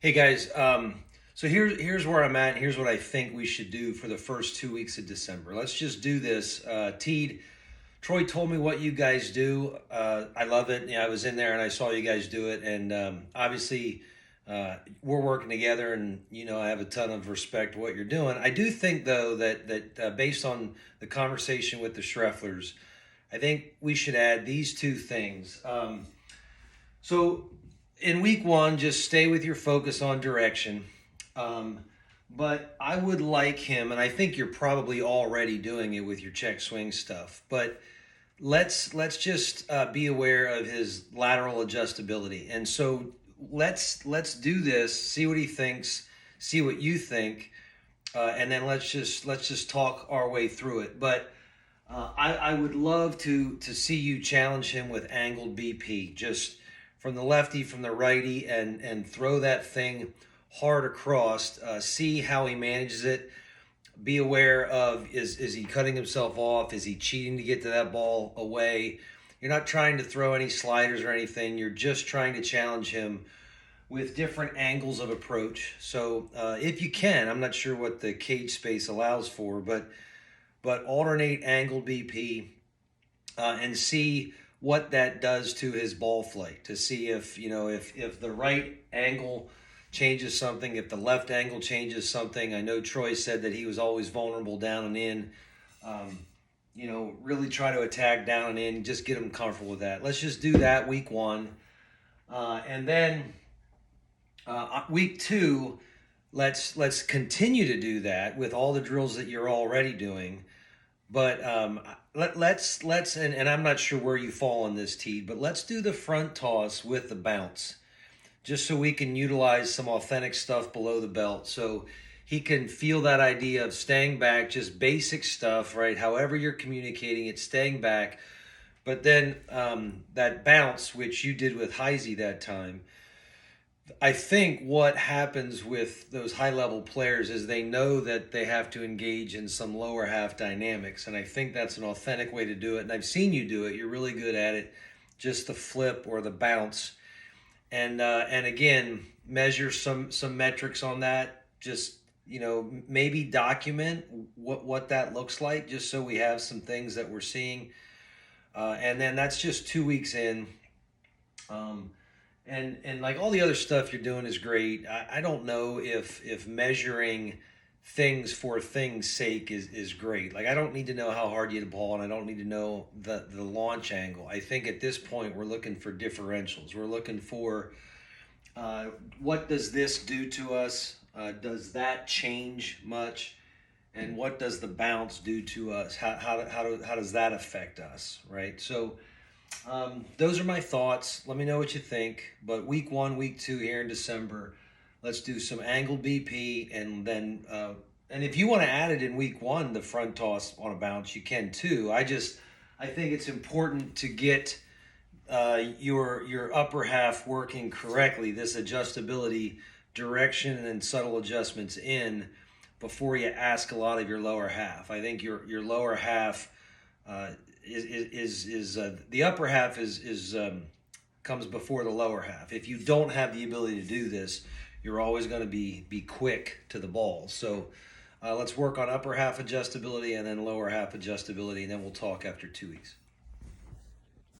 Hey guys, so here's where I'm at. Here's what I think we should do for the first 2 weeks of December. Let's just do this. Teed, Troy told me what you guys do. I love it. I was in there and I saw you guys do it, and obviously we're working together, and I have a ton of respect for what you're doing. I do think though that based on the conversation with the Schrefflers, I think we should add these two things. So in week one, just stay with your focus on direction. Um, but I would like him, and I think you're probably already doing it with your check swing stuff. But let's just be aware of his lateral adjustability, and so let's do this. See what he thinks. See what you think, and then let's just talk our way through it. But I would love to see you challenge him with angled BP, just from the lefty, from the righty, and throw that thing hard across. See how he manages it. Be aware of is he cutting himself off? Is he cheating to get to that ball away? You're not trying to throw any sliders or anything. You're just trying to challenge him with different angles of approach. So if you can, I'm not sure what the cage space allows for, but alternate angle BP and see what that does to his ball flight, to see if if the right angle changes something, if the left angle changes something. I know Troy said that he was always vulnerable down and in. Um, really try to attack down and in, just get him comfortable with that. Let's just do that week one. And then week two, let's continue to do that with all the drills that you're already doing. But let's and I'm not sure where you fall on this, Tee, but let's do the front toss with the bounce, just so we can utilize some authentic stuff below the belt, so he can feel that idea of staying back, just basic stuff, right? However you're communicating it, staying back. But then that bounce, which you did with Heisey that time, I think what happens with those high level players is they know that they have to engage in some lower half dynamics. And I think that's an authentic way to do it. And I've seen you do it. You're really good at it. Just the flip or the bounce. And again, measure some metrics on that. Just, maybe document what that looks like, just so we have some things that we're seeing. And then that's just 2 weeks in. Um, and like all the other stuff you're doing is great. I don't know if measuring things for things sake is great. Like, I don't need to know how hard you hit the ball, and I don't need to know the launch angle. I think at this point we're looking for differentials. We're looking for what does this do to us? Does that change much? And what does the bounce do to us? How does that affect us, right? So those are my thoughts. Let me know what you think. But week one, week two here in December, let's do some angle BP, and then and if you want to add it in week one, the front toss on a bounce, you can too. I think it's important to get your upper half working correctly. This adjustability, direction, and then subtle adjustments in before you ask a lot of your lower half. I think your lower half. Uh, is the upper half is comes before the lower half. If you don't have the ability to do this, you're always going to be quick to the ball. So let's work on upper half adjustability and then lower half adjustability, and then we'll talk after 2 weeks.